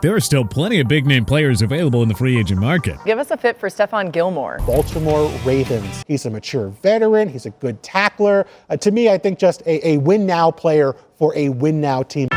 There are still plenty of big-name players available in the free agent market. Give us a fit for Stefan Gilmore. Baltimore Ravens. He's a mature veteran. He's a good tackler. To me, I think just a win-now player for a win-now team.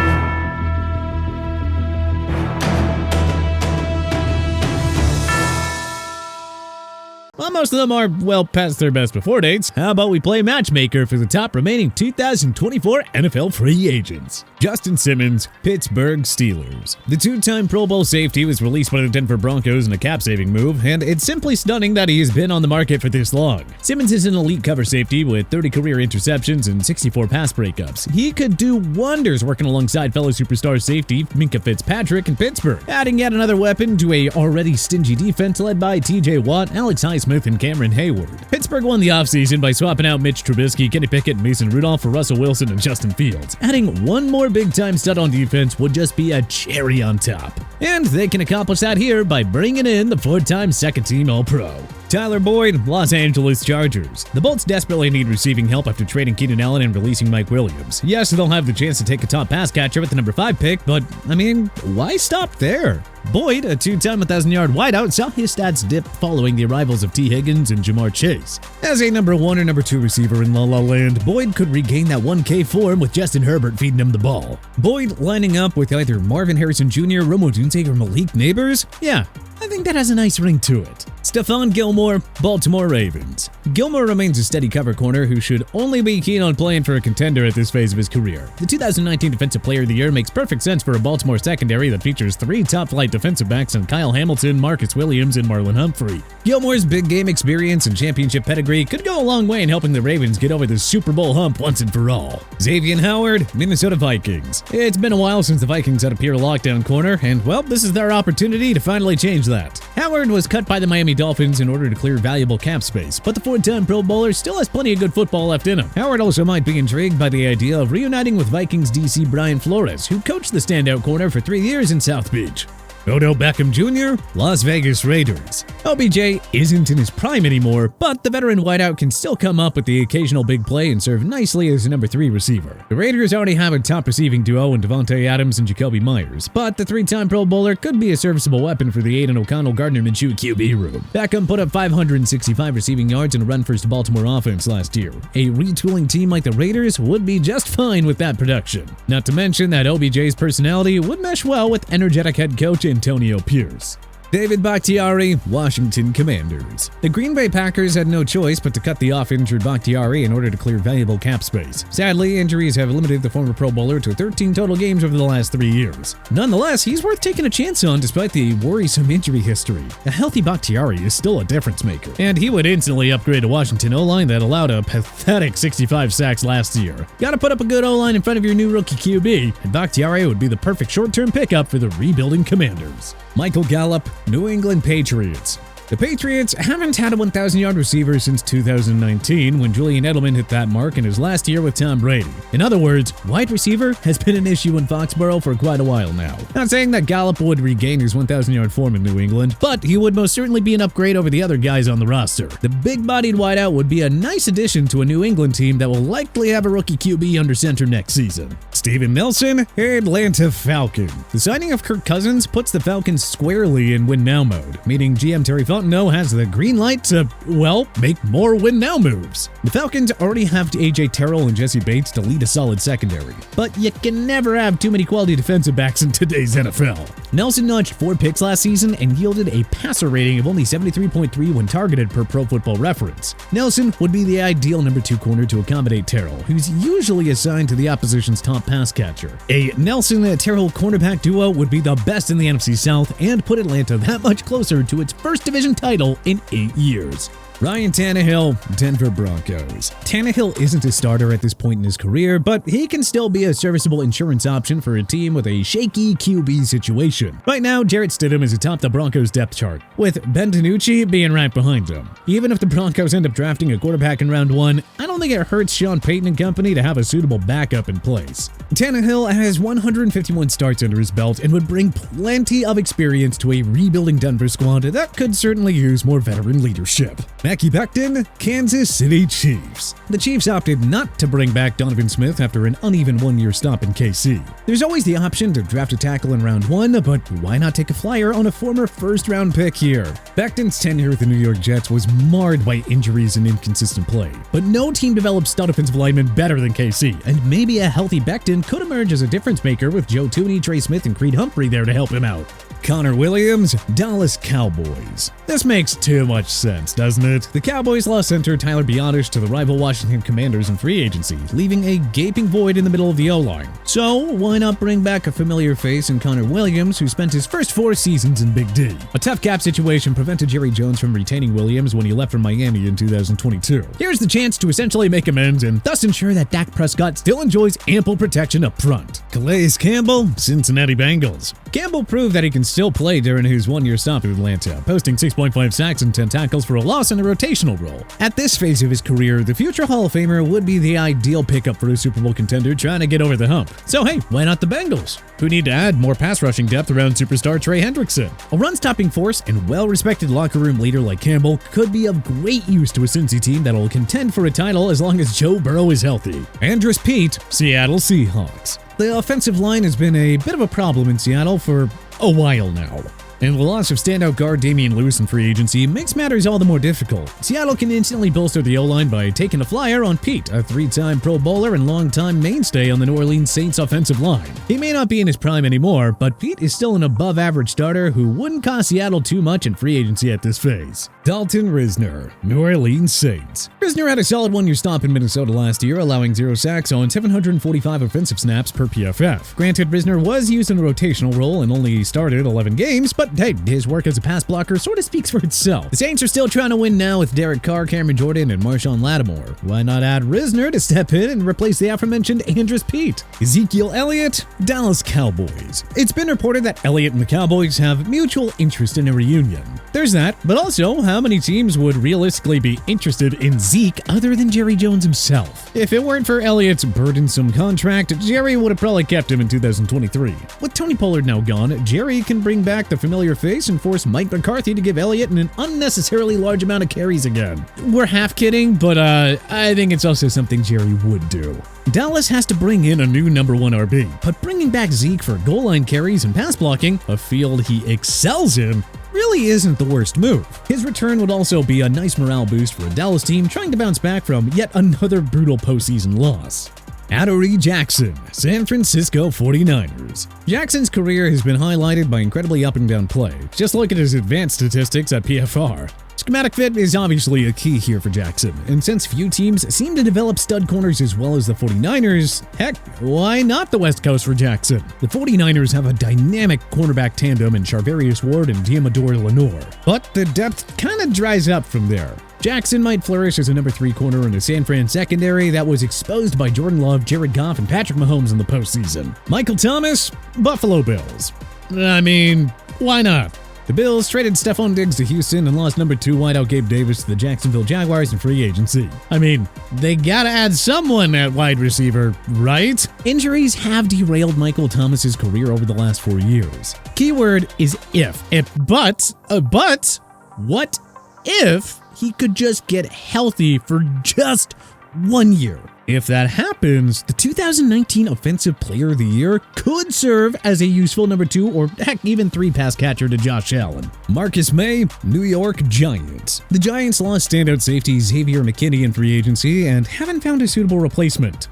While most of them are well past their best before dates, how about we play matchmaker for the top remaining 2024 NFL free agents? Justin Simmons, Pittsburgh Steelers. The two-time Pro Bowl safety was released by the Denver Broncos in a cap-saving move, and it's simply stunning that he has been on the market for this long. Simmons is an elite cover safety with 30 career interceptions and 64 pass breakups. He could do wonders working alongside fellow superstar safety Minkah Fitzpatrick in Pittsburgh, adding yet another weapon to a already stingy defense led by T.J. Watt, Alex Highsmith, and Cameron Hayward. Pittsburgh won the offseason by swapping out Mitch Trubisky, Kenny Pickett, and Mason Rudolph for Russell Wilson and Justin Fields. Adding one more big-time stud on defense would just be a cherry on top. And they can accomplish that here by bringing in the four-time second-team All-Pro. Tyler Boyd, Los Angeles Chargers. The Bolts desperately need receiving help after trading Keenan Allen and releasing Mike Williams. Yes, they'll have the chance to take a top pass catcher with the number 5 pick, but, why stop there? Boyd, a two-time 1,000-yard wideout, saw his stats dip following the arrivals of T. Higgins and Jamar Chase. As a number 1 or number 2 receiver in La La Land, Boyd could regain that 1K form with Justin Herbert feeding him the ball. Boyd lining up with either Marvin Harrison Jr., Rome Odunze, or Malik Neighbors? Yeah, I think that has a nice ring to it. Stefan Gilmore, Baltimore Ravens. Gilmore remains a steady cover corner who should only be keen on playing for a contender at this phase of his career. The 2019 Defensive Player of the Year makes perfect sense for a Baltimore secondary that features 3 top-flight defensive backs in Kyle Hamilton, Marcus Williams, and Marlon Humphrey. Gilmore's big game experience and championship pedigree could go a long way in helping the Ravens get over the Super Bowl hump once and for all. Xavier Howard, Minnesota Vikings. It's been a while since the Vikings had a pure lockdown corner, and well, this is their opportunity to finally change that. Howard was cut by the Miami Dolphins in order to clear valuable cap space, but the 4-time Pro Bowler still has plenty of good football left in him. Howard also might be intrigued by the idea of reuniting with Vikings DC Brian Flores, who coached the standout corner for 3 years in South Beach. Odell Beckham Jr., Las Vegas Raiders. OBJ isn't in his prime anymore, but the veteran wideout can still come up with the occasional big play and serve nicely as a number 3 receiver. The Raiders already have a top receiving duo in Devontae Adams and Jacoby Myers, but the 3-time Pro Bowler could be a serviceable weapon for the Aiden O'Connell Gardner Minshew QB room. Beckham put up 565 receiving yards in a run-first Baltimore offense last year. A retooling team like the Raiders would be just fine with that production. Not to mention that OBJ's personality would mesh well with energetic head coach Antonio Pierce. David Bakhtiari, Washington Commanders. The Green Bay Packers had no choice but to cut the off-injured Bakhtiari in order to clear valuable cap space. Sadly, injuries have limited the former Pro Bowler to 13 total games over the last 3 years. Nonetheless, he's worth taking a chance on despite the worrisome injury history. A healthy Bakhtiari is still a difference maker, and he would instantly upgrade a Washington O-line that allowed a pathetic 65 sacks last year. Gotta put up a good O-line in front of your new rookie QB, and Bakhtiari would be the perfect short-term pickup for the rebuilding Commanders. Michael Gallup, New England Patriots. The Patriots haven't had a 1,000-yard receiver since 2019 when Julian Edelman hit that mark in his last year with Tom Brady. In other words, wide receiver has been an issue in Foxborough for quite a while now. Not saying that Gallup would regain his 1,000-yard form in New England, but he would most certainly be an upgrade over the other guys on the roster. The big-bodied wideout would be a nice addition to a New England team that will likely have a rookie QB under center next season. Steven Nelson, Atlanta Falcons. The signing of Kirk Cousins puts the Falcons squarely in win-now mode, meaning GM Terry Fontenot has the green light to, make more win-now moves. The Falcons already have A.J. Terrell and Jesse Bates to lead a solid secondary, but you can never have too many quality defensive backs in today's NFL. Nelson notched 4 picks last season and yielded a passer rating of only 73.3 when targeted per Pro Football Reference. Nelson would be the ideal number 2 corner to accommodate Terrell, who's usually assigned to the opposition's top pass catcher. A Nelson-Terrell cornerback duo would be the best in the NFC South and put Atlanta that much closer to its first division title in 8 years. Ryan Tannehill, Denver Broncos. Tannehill isn't a starter at this point in his career, but he can still be a serviceable insurance option for a team with a shaky QB situation. Right now, Jarrett Stidham is atop the Broncos depth chart, with Ben DiNucci being right behind him. Even if the Broncos end up drafting a quarterback in round 1, I don't think it hurts Sean Payton and company to have a suitable backup in place. Tannehill has 151 starts under his belt and would bring plenty of experience to a rebuilding Denver squad that could certainly use more veteran leadership. Mackie Beckton, Kansas City Chiefs. The Chiefs opted not to bring back Donovan Smith after an uneven one-year stop in KC. There's always the option to draft a tackle in round 1, but why not take a flyer on a former first-round pick here? Beckton's tenure with the New York Jets was marred by injuries and inconsistent play, but no team developed stud offensive linemen better than KC, and maybe a healthy Beckton could emerge as a difference maker with Joe Tooney, Trey Smith, and Creed Humphrey there to help him out. Connor Williams, Dallas Cowboys. This makes too much sense, doesn't it? The Cowboys lost center Tyler Biotish to the rival Washington Commanders in free agency, leaving a gaping void in the middle of the O-line. So why not bring back a familiar face in Connor Williams, who spent his first 4 seasons in Big D? A tough cap situation prevented Jerry Jones from retaining Williams when he left for Miami in 2022. Here's the chance to essentially make amends and thus ensure that Dak Prescott still enjoys ample protection up front. Calais Campbell, Cincinnati Bengals. Campbell proved that he can still play during his one-year stop in Atlanta, posting 6.5 sacks and 10 tackles for a loss in a rotational role. At this phase of his career, the future Hall of Famer would be the ideal pickup for a Super Bowl contender trying to get over the hump. So hey, why not the Bengals, who need to add more pass rushing depth around superstar Trey Hendrickson? A run-stopping force and well-respected locker room leader like Campbell could be of great use to a Cincy team that'll contend for a title as long as Joe Burrow is healthy. Andrus Peat, Seattle Seahawks. The offensive line has been a bit of a problem in Seattle for a while now, and the loss of standout guard Damian Lewis in free agency makes matters all the more difficult. Seattle can instantly bolster the O-line by taking a flyer on Peat, a 3-time Pro Bowler and longtime mainstay on the New Orleans Saints offensive line. He may not be in his prime anymore, but Peat is still an above-average starter who wouldn't cost Seattle too much in free agency at this phase. Dalton Risner, New Orleans Saints. Risner had a solid one-year stop in Minnesota last year, allowing 0 sacks on 745 offensive snaps per PFF. Granted, Risner was used in a rotational role and only started 11 games, but hey, his work as a pass blocker sort of speaks for itself. The Saints are still trying to win now with Derek Carr, Cameron Jordan, and Marshawn Lattimore. Why not add Risner to step in and replace the aforementioned Andrus Peat? Ezekiel Elliott, Dallas Cowboys. It's been reported that Elliott and the Cowboys have mutual interest in a reunion. There's that, but also, how many teams would realistically be interested in Zeke other than Jerry Jones himself? If it weren't for Elliott's burdensome contract, Jerry would have probably kept him in 2023. With Tony Pollard now gone, Jerry can bring back the familiar face and force Mike McCarthy to give Elliott an unnecessarily large amount of carries again. We're half kidding, but I think it's also something Jerry would do. Dallas has to bring in a new number 1 RB, but bringing back Zeke for goal line carries and pass blocking, a field he excels in, really isn't the worst move. His return would also be a nice morale boost for a Dallas team trying to bounce back from yet another brutal postseason loss. Adoree Jackson, San Francisco 49ers. Jackson's career has been highlighted by incredibly up-and-down play. Just look at his advanced statistics at PFR. Schematic fit is obviously a key here for Jackson, and since few teams seem to develop stud corners as well as the 49ers, heck, why not the West Coast for Jackson? The 49ers have a dynamic cornerback tandem in Charvarius Ward and Diamador Lenoir, but the depth kind of dries up from there. Jackson might flourish as a number 3 corner in a San Fran secondary that was exposed by Jordan Love, Jared Goff, and Patrick Mahomes in the postseason. Michael Thomas, Buffalo Bills. I mean, why not? The Bills traded Stefan Diggs to Houston and lost number 2 wideout Gabe Davis to the Jacksonville Jaguars in free agency. I mean, they gotta add someone at wide receiver, right? Injuries have derailed Michael Thomas's career over the last 4 years. Keyword is if. But what if he could just get healthy for just 1 year? If that happens, the 2019 Offensive Player of the Year could serve as a useful number 2 or heck, even 3 pass catcher to Josh Allen. Marcus May, New York Giants. The Giants lost standout safety Xavier McKinney in free agency and haven't found a suitable replacement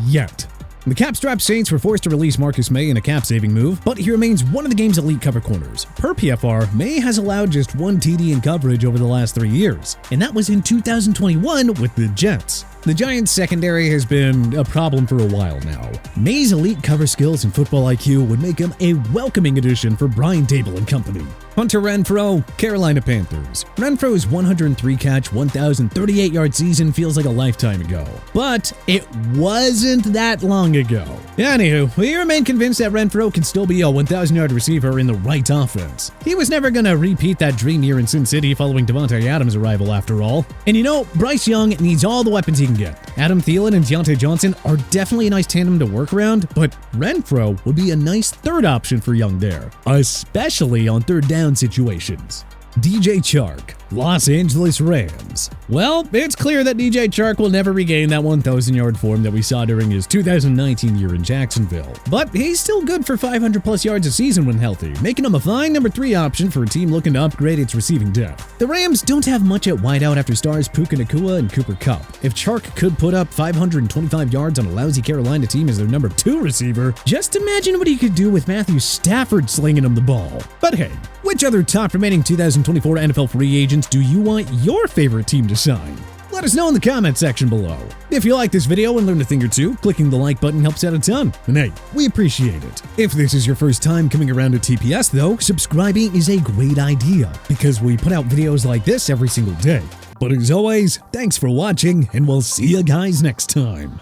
yet. The cap-strapped Saints were forced to release Marcus May in a cap-saving move, but he remains one of the game's elite cover corners. Per PFR, May has allowed just 1 TD in coverage over the last 3 years, and that was in 2021 with the Jets. The Giants' secondary has been a problem for a while now. May's elite cover skills and football IQ would make him a welcoming addition for Brian Dable and company. Hunter Renfrow, Carolina Panthers. Renfrow's 103-catch, 1,038-yard season feels like a lifetime ago, but it wasn't that long ago. Anywho, we remain convinced that Renfrow can still be a 1,000-yard receiver in the right offense. He was never going to repeat that dream year in Sin City following Devontae Adams' arrival after all. And you know, Bryce Young needs all the weapons he can get. Adam Thielen and Deontay Johnson are definitely a nice tandem to work around, but Renfrow would be a nice third option for Young there, especially on third down situations. DJ Chark, Los Angeles Rams. Well, it's clear that DJ Chark will never regain that 1,000-yard form that we saw during his 2019 year in Jacksonville. But he's still good for 500-plus yards a season when healthy, making him a fine number 3 option for a team looking to upgrade its receiving depth. The Rams don't have much at wideout after stars Puka Nacua and Cooper Kupp. If Chark could put up 525 yards on a lousy Carolina team as their number 2 receiver, just imagine what he could do with Matthew Stafford slinging him the ball. But hey, which other top remaining 2024 NFL free agents do you want your favorite team to sign? Let us know in the comment section below. If you like this video and learned a thing or two, clicking the like button helps out a ton. And hey, we appreciate it. If this is your first time coming around to TPS though, subscribing is a great idea because we put out videos like this every single day. But as always, thanks for watching and we'll see you guys next time.